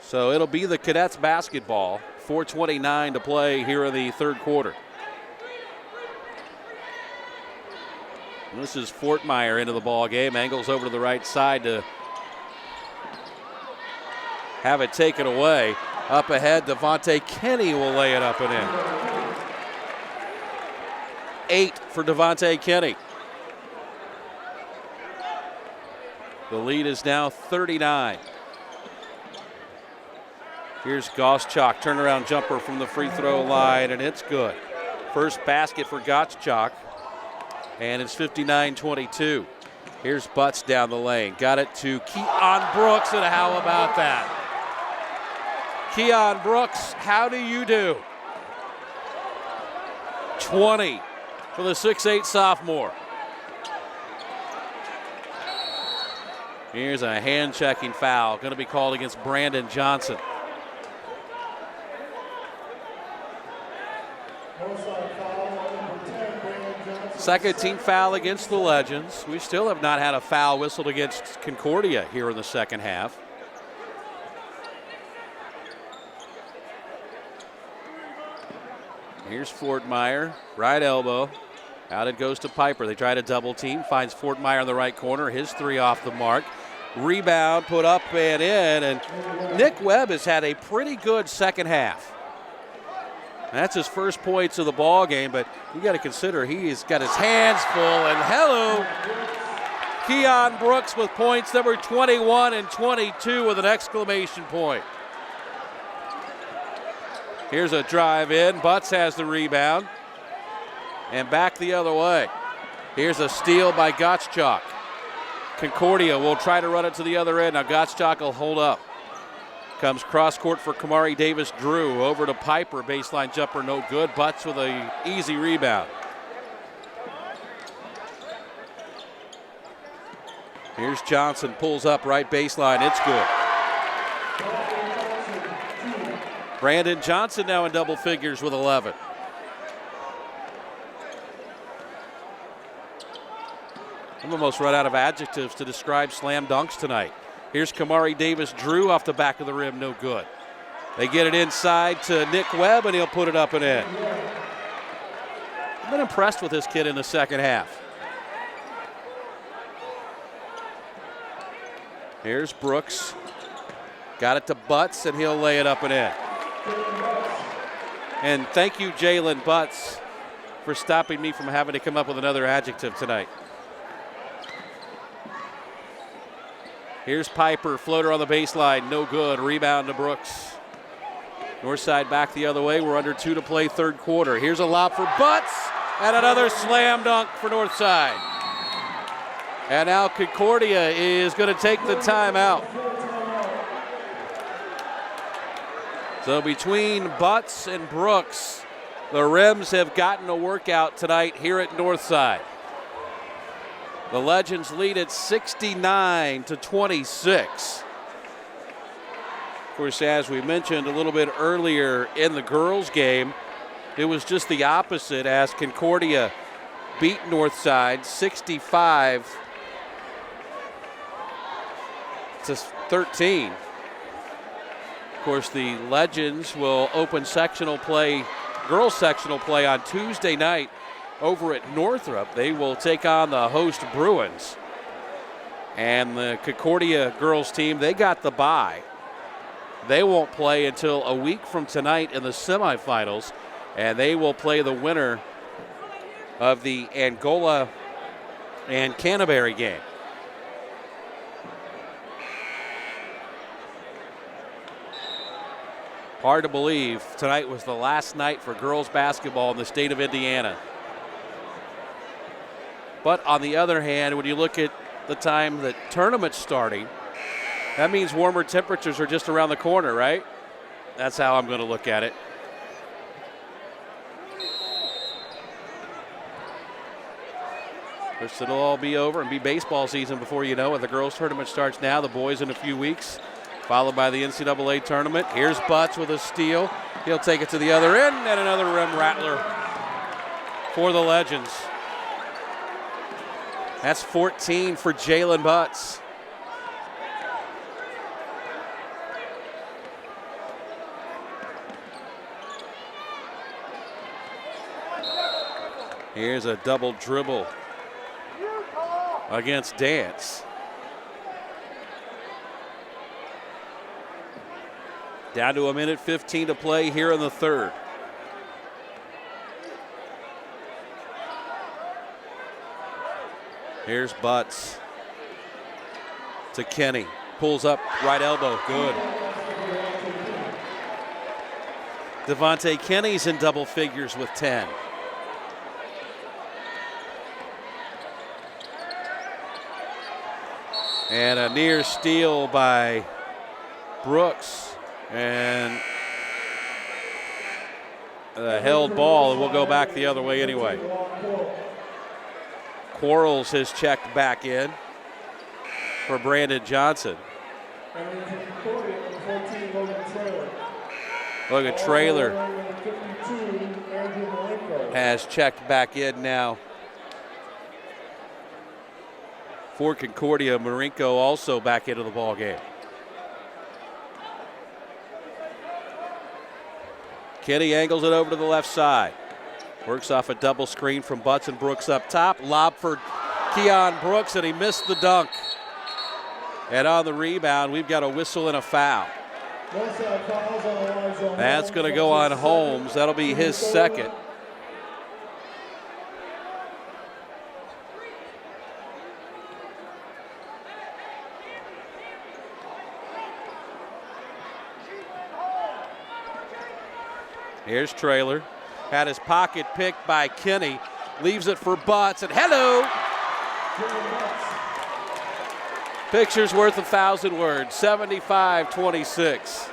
So it'll be the Cadets basketball. 4:29 to play here in the third quarter. And this is Fortmeyer into the ball game. Angles over to the right side to have it taken away. Up ahead, Devontae Kenny will lay it up and in. 8 for Devontae Kenny. The lead is now 39. Here's Gottschalk, turnaround jumper from the free throw line, and it's good. First basket for Gottschalk, and it's 59-22. Here's Butts down the lane. Got it to Keon Brooks, and how about that? Keon Brooks, how do you do? 20 for the 6'8 sophomore. Here's a hand-checking foul. Going to be called against Brandon Johnson. Second team foul against the Legends. We still have not had a foul whistled against Concordia here in the second half. Here's Fortmeyer, right elbow. Out it goes to Piper. They try to double team. Finds Fortmeyer in the right corner. His three off the mark. Rebound put up and in. And Nick Webb has had a pretty good second half. That's his first points of the ball game, but you got to consider he's got his hands full. And hello, Keon Brooks with points number 21 and 22 with an exclamation point. Here's a drive in. Butts has the rebound. And back the other way. Here's a steal by Gottschalk. Concordia will try to run it to the other end. Now Gottschalk will hold up. Comes cross court for Kamari Davis-Drew. Over to Piper. Baseline jumper, no good. Butts with an easy rebound. Here's Johnson, pulls up right baseline. It's good. Brandon Johnson now in double figures with 11. I'm almost run out of adjectives to describe slam dunks tonight. Here's Kamari Davis-Drew off the back of the rim, no good. They get it inside to Nick Webb, and he'll put it up and in. I've been impressed with this kid in the second half. Here's Brooks. Got it to Butts, and he'll lay it up and in. And thank you, Jalen Butts, for stopping me from having to come up with another adjective tonight. Here's Piper, floater on the baseline, no good. Rebound to Brooks. Northside back the other way. We're under 2 to play, third quarter. Here's a lob for Butts, and another slam dunk for Northside. And now Concordia is going to take the timeout. So between Butts and Brooks, the Rims have gotten a workout tonight here at Northside. The Legends lead at 69-26. Of course, as we mentioned a little bit earlier in the girls' game, it was just the opposite as Concordia beat Northside 65-13. Of course, the Legends will open sectional play, girls sectional play on Tuesday night over at Northrop. They will take on the host Bruins. And the Concordia girls team, they got the bye. They won't play until a week from tonight in the semifinals, and they will play the winner of the Angola and Canterbury game. Hard to believe tonight was the last night for girls basketball in the state of Indiana. But on the other hand, when you look at the time that tournament's starting, that means warmer temperatures are just around the corner, right? That's how I'm going to look at it. First, it'll all be over and be baseball season before you know it. The girls' tournament starts now, the boys in a few weeks, followed by the NCAA tournament. Here's Butts with a steal. He'll take it to the other end, and another rim rattler for the Legends. That's 14 for Jalen Butts. Here's a double dribble against Dance. Down to 1:15 to play here in the third. Here's Butts to Kenny. Pulls up, right elbow, good. Devontae Kenny's in double figures with 10. And a near steal by Brooks. And a held ball, and we'll go back the other way anyway. Quarles has checked back in for Brandon Johnson. Look at Trailer has checked back in now for Concordia. Marinko also back into the ball game. Kenny angles it over to the left side. Works off a double screen from Butts and Brooks up top. Lob for Keon Brooks, and he missed the dunk. And on the rebound, we've got a whistle and a foul. That's going to go on Holmes. That'll be his second. Here's Trailer. Had his pocket picked by Kenny. Leaves it for Butts, and hello! Picture's worth 1,000 words. 75-26.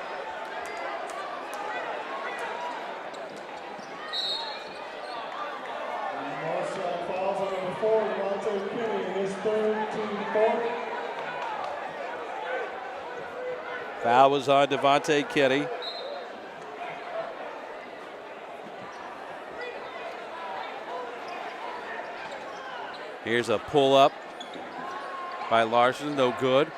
Foul was on Devontae Kinney. Here's a pull-up by Larson, no good.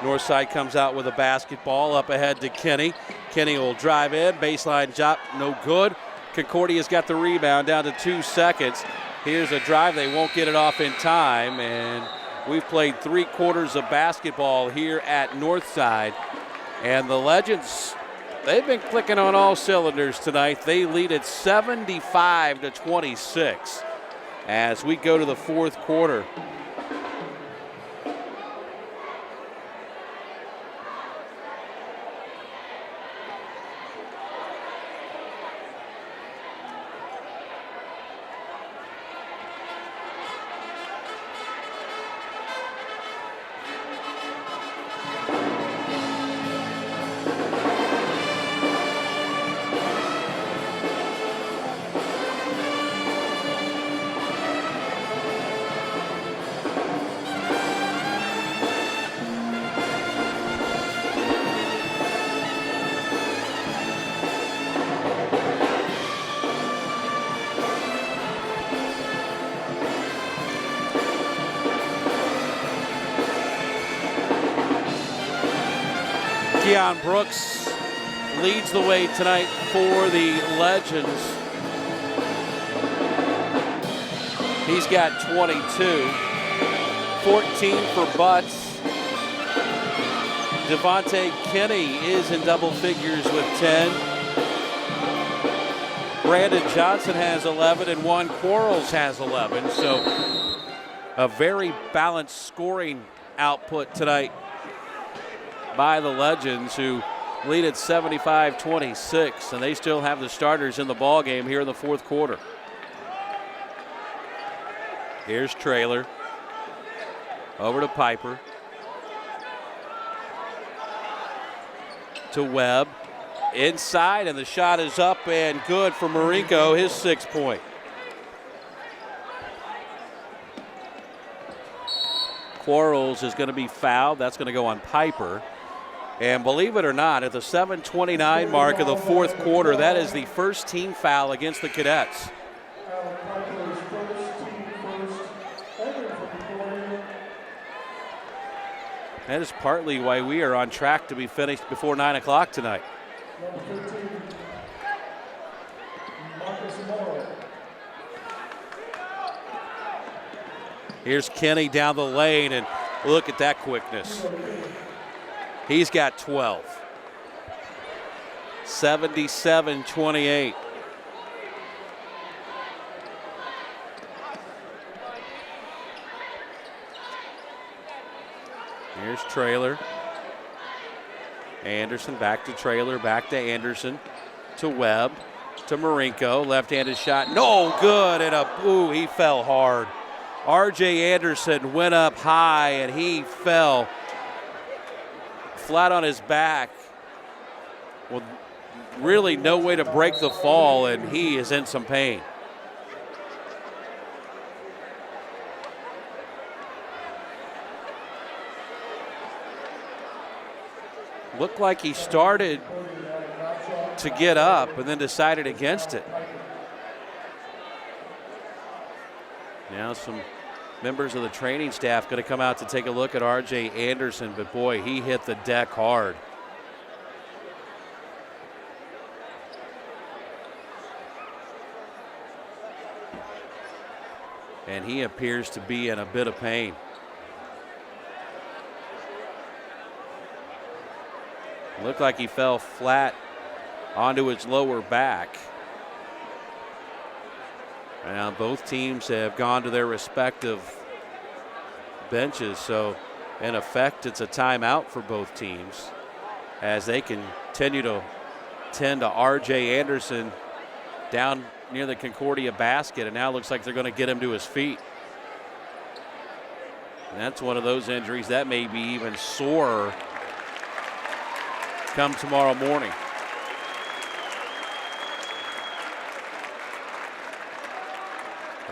Northside comes out with a basketball up ahead to Kinney. Kinney will drive in, baseline drop, no good. Concordia's got the rebound down to 2 seconds. Here's a drive, they won't get it off in time, and we've played 3 quarters of basketball here at Northside. And the Legends, they've been clicking on all cylinders tonight. They lead at 75-26 as we go to the 4th quarter. Brooks leads the way tonight for the Legends. He's got 22, 14 for Butts. Devontae Kinney is in double figures with 10. Brandon Johnson has 11 and Juan Quarles has 11. So a very balanced scoring output tonight by the Legends, who lead at 75-26, and they still have the starters in the ball game here in the 4th quarter. Here's Traylor over to Piper, to Webb, inside, and the shot is up and good for Marinko, his 6th point. Quarles is going to be fouled. That's going to go on Piper. And believe it or not, at the 7:29 mark of the 4th quarter, that is the first team foul against the Cadets. That is partly why we are on track to be finished before 9 o'clock tonight. Here's Kinney down the lane, and look at that quickness. He's got 12. 77-28. Here's Traylor. Anderson back to Traylor, back to Anderson, to Webb, to Marinko. Left-handed shot, no good, and he fell hard. R.J. Anderson went up high, and he fell flat on his back with really no way to break the fall, and he is in some pain. Looked like he started to get up and then decided against it. Now some members of the training staff going to come out to take a look at R.J. Anderson, but boy, he hit the deck hard. And he appears to be in a bit of pain. Looked like he fell flat onto his lower back. Now both teams have gone to their respective benches, so in effect it's a timeout for both teams as they continue to tend to R.J. Anderson down near the Concordia basket, and now looks like they're going to get him to his feet. And that's one of those injuries that may be even sorer come tomorrow morning.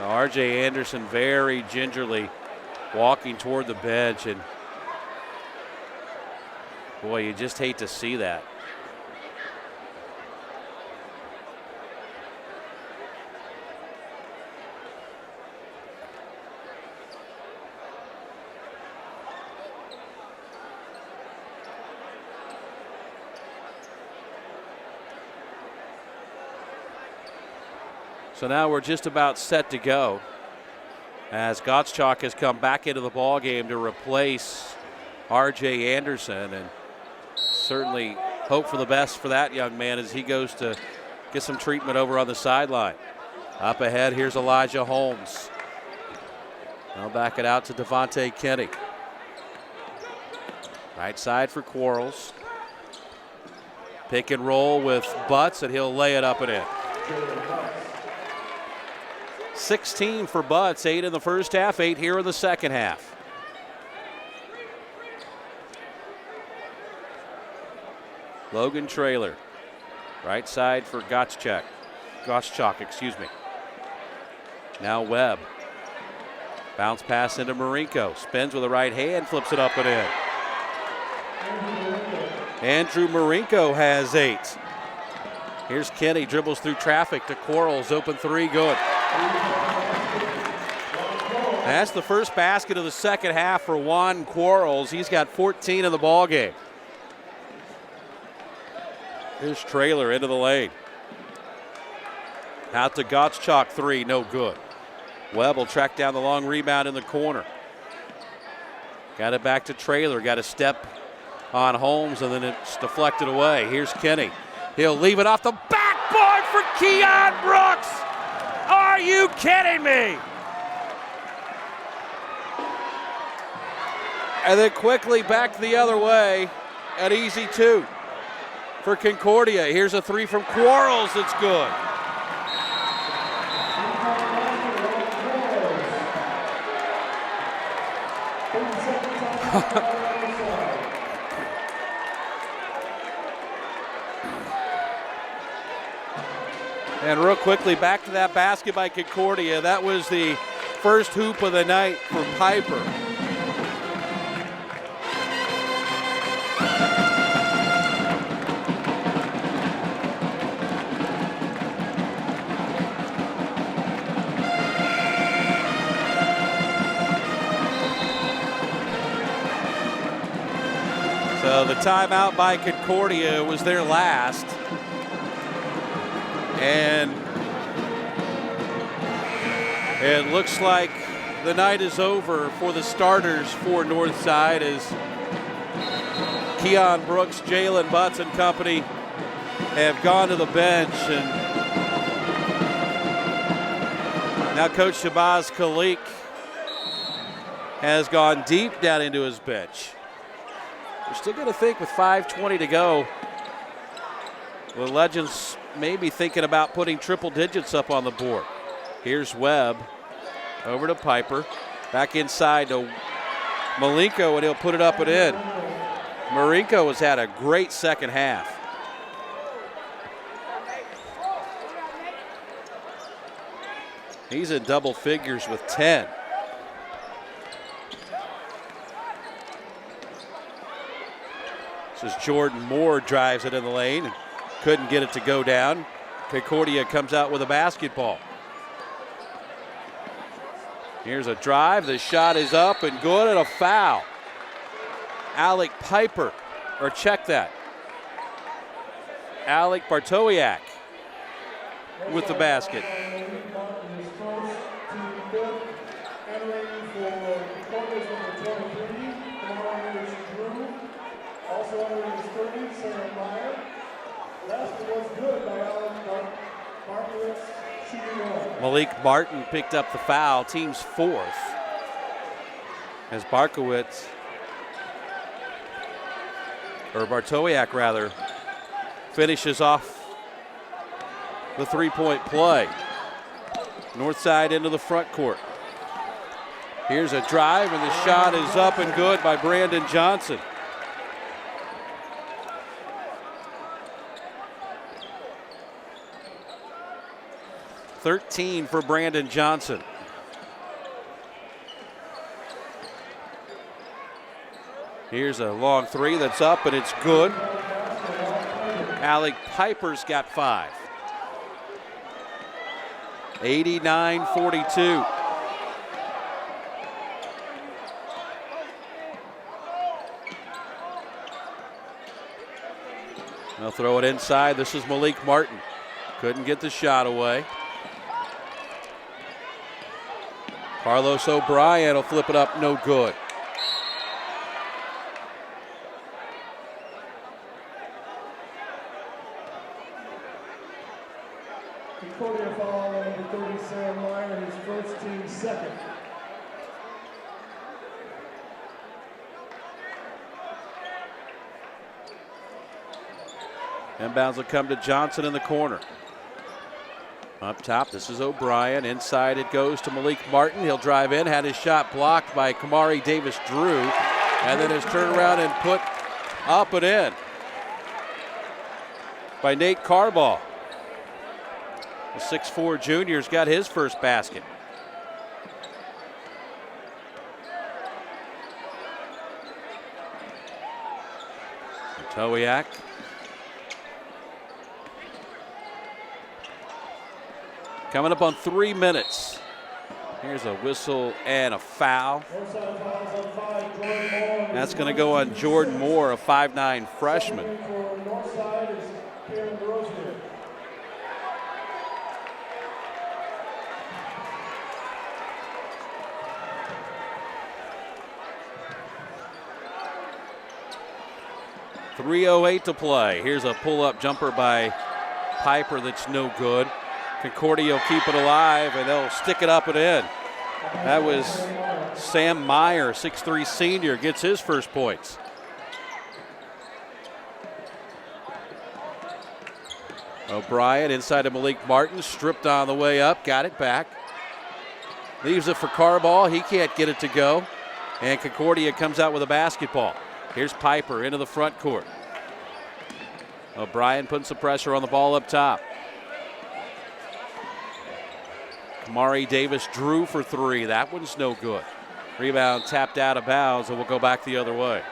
R.J. Anderson very gingerly walking toward the bench, and Boy, you just hate to see that. So now we're just about set to go as Gottschalk has come back into the ball game to replace R.J. Anderson, and certainly hope for the best for that young man as he goes to get some treatment over on the sideline. Up ahead, here's Elijah Holmes. They'll back it out to Devontae Kinney. Right side for Quarles. Pick and roll with Butts, and he'll lay it up and in. 16 for Butts, 8 in the first half, 8 here in the second half. Logan Traylor, right side for Gottschalk, excuse me. Now Webb. Bounce pass into Marinko, spins with the right hand, flips it up and in. Andrew Marinko has 8. Here's Kenny, dribbles through traffic to Quarles, open 3, good. That's the first basket of the second half for Juan Quarles. He's got 14 in the ball game. Here's Traylor into the lane. Out to Gottschalk, 3, no good. Webb will track down the long rebound in the corner. Got it back to Traylor, got a step on Holmes, and then it's deflected away. Here's Kenny. He'll leave it off the backboard for Keon Brooks. Are you kidding me? And then quickly back the other way. An easy 2 for Concordia. Here's a 3 from Quarles. It's good. And real quickly, back to that basket by Concordia. That was the first hoop of the night for Piper. So the timeout by Concordia was their last. And it looks like the night is over for the starters for Northside as Keon Brooks, Jalen Butts and company have gone to the bench. And now Coach Shabazz Khalik has gone deep down into his bench. We're still going to think with 5:20 to go, the Legends may be thinking about putting triple digits up on the board. Here's Webb over to Piper. Back inside to Malenko, and he'll put it up and in. Marinko has had a great second half. He's in double figures with 10. This is Jordan Moore, drives it in the lane and couldn't get it to go down. Concordia comes out with a basketball. Here's a drive, the shot is up and good, and a foul. Alec Piper, or check that. Alec Bartowiak with the basket. Malik Martin picked up the foul, team's 4th. As Bartowiak rather, finishes off the three-point play. North side into the front court. Here's a drive, and the shot is up and good by Brandon Johnson. .13 for Brandon Johnson. Here's a long three that's up, and it's good. Alec Piper's got 5. 89-42. They'll throw it inside. This is Malik Martin. Couldn't get the shot away. Carlos O'Brien will flip it up, no good. Concordia foul on number 30, Sam Meyer, his first, team second. Inbounds will come to Johnson in the corner. Up top, this is O'Brien. Inside it goes to Malik Martin. He'll drive in, had his shot blocked by Kamari Davis-Drew, and then his turnaround and put up and in by Nate Carball. The 6'4 junior's got his first basket. Towiak. Coming up on 3 minutes. Here's a whistle and a foul. That's going to go on Jordan Moore, a 5'9 freshman. .308 to play. Here's a pull-up jumper by Piper that's no good. Concordia will keep it alive, and they'll stick it up and in. That was Sam Meyer, 6'3 senior, gets his first points. O'Brien inside of Malik Martin, stripped on the way up, got it back. Leaves it for Carball, he can't get it to go. And Concordia comes out with a basketball. Here's Piper into the front court. O'Brien putting some pressure on the ball up top. Kamari Davis-Drew for 3. That one's no good. Rebound tapped out of bounds, and we'll go back the other way.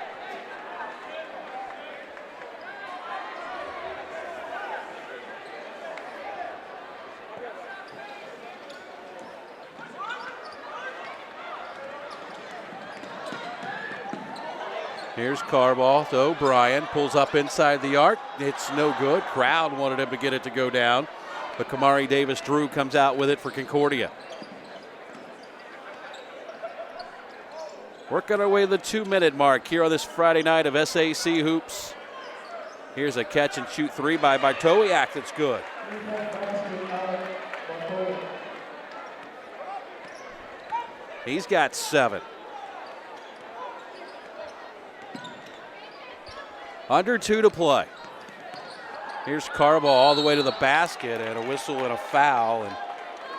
Here's Carball to O'Brien. Pulls up inside the arc. It's no good. Crowd wanted him to get it to go down. But Kamari Davis-Drew comes out with it for Concordia. Working our way to the 2-minute mark here on this Friday night of SAC Hoops. Here's a catch and shoot 3 by Bartowiak that's good. He's got 7. Under 2 to play. Here's Carball all the way to the basket, and a whistle and a foul, and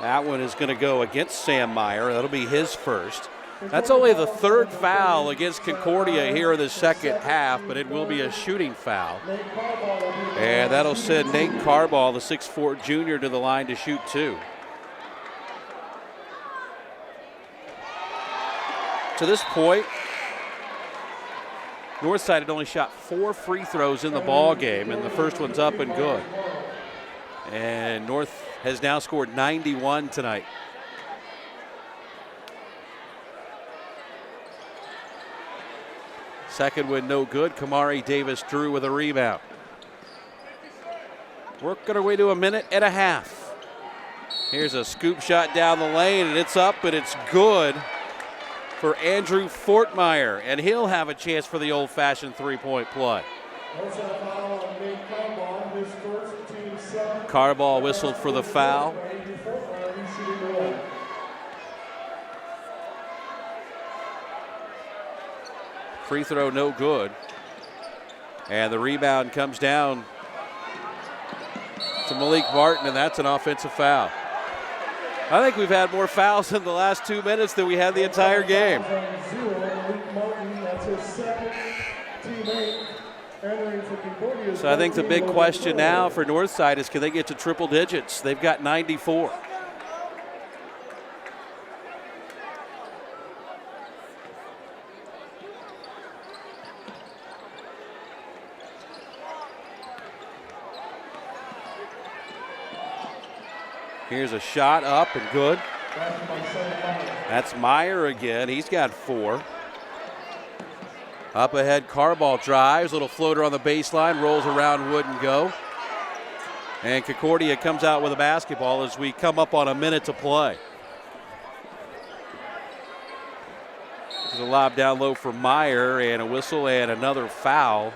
that one is going to go against Sam Meyer. That'll be his first. That's only the 3rd foul against Concordia here in the second half, but it will be a shooting foul. And that'll send Nate Carball, the 6'4 junior, to the line to shoot 2. To this point, Northside had only shot 4 free throws in the ball game, and the first one's up and good. And North has now scored 91 tonight. Second one no good. Kamari Davis-Drew with a rebound. Working our way to 1.5 minutes. Here's a scoop shot down the lane, and it's up, and it's good for Andrew Fortmeyer, and he'll have a chance for the old-fashioned three-point play. Carball whistled for the foul. Free throw no good. And the rebound comes down to Malik Martin, and that's an offensive foul. I think we've had more fouls in the last 2 minutes than we had the entire game. So I think the big question now for Northside is, can they get to triple digits? They've got 94. Here's a shot up and good. That's Meyer again. He's got 4. Up ahead, Carball drives. Little floater on the baseline. Rolls around, wouldn't go. And Concordia comes out with a basketball as we come up on a minute to play. There's a lob down low for Meyer and a whistle and another foul.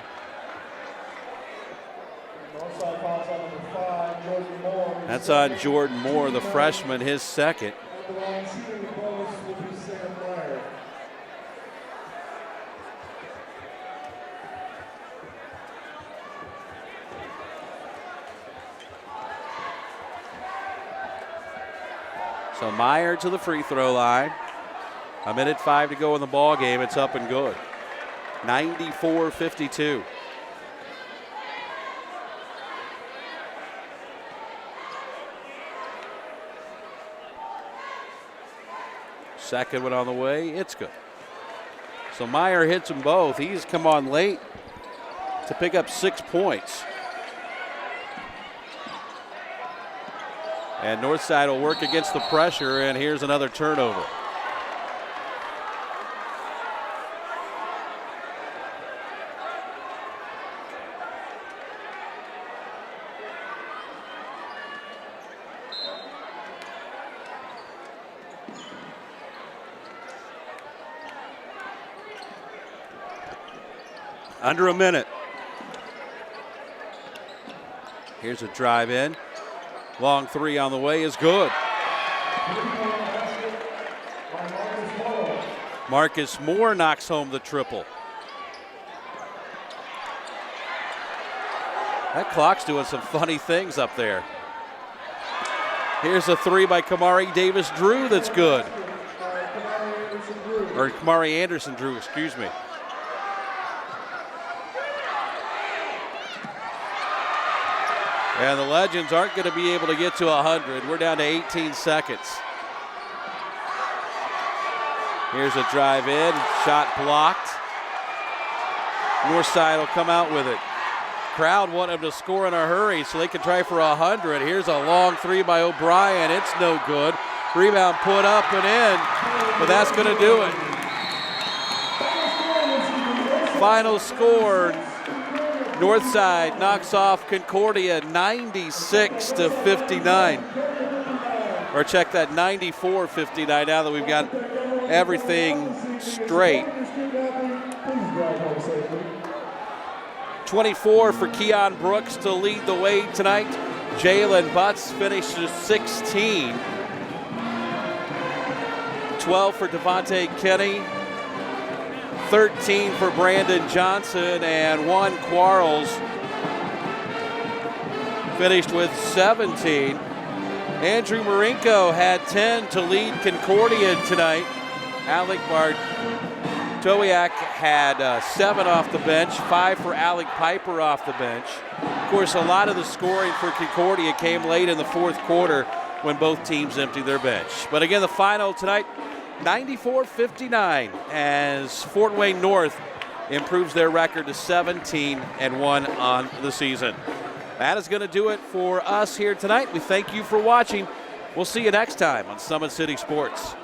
That's on Jordan Moore, the freshman, his second. So Meyer to the free throw line. 1:05 to go in the ball game. It's up and good. 94-52. Second one on the way. It's good. So Meyer hits them both. He's come on late to pick up 6 points. And Northside will work against the pressure, and here's another turnover. Under a minute. Here's a drive in. Long 3 on the way is good. Marcus Moore knocks home the triple. That clock's doing some funny things up there. Here's a 3 by Kamari Davis-Drew that's good. Or Kamari Anderson-Drew, excuse me. And the Legends aren't going to be able to get to 100. We're down to 18 seconds. Here's a drive in, shot blocked. Northside will come out with it. Crowd want them to score in a hurry so they can try for 100. Here's a long 3 by O'Brien. It's no good. Rebound put up and in, but that's going to do it. Final score. Northside knocks off Concordia 96-59. Or check that, 94-59 now that we've got everything straight. 24 for Keon Brooks to lead the way tonight. Jalen Butts finishes 16. 12 for Devontae Kenny. 13 for Brandon Johnson, and Juan Quarles finished with 17. Andrew Marinko had 10 to lead Concordia tonight. Alec Bartowiak had 7 off the bench, 5 for Alec Piper off the bench. Of course, a lot of the scoring for Concordia came late in the fourth quarter when both teams emptied their bench. But again, the final tonight, 94-59, as Fort Wayne North improves their record to 17-1 on the season. That is going to do it for us here tonight. We thank you for watching. We'll see you next time on Summit City Sports.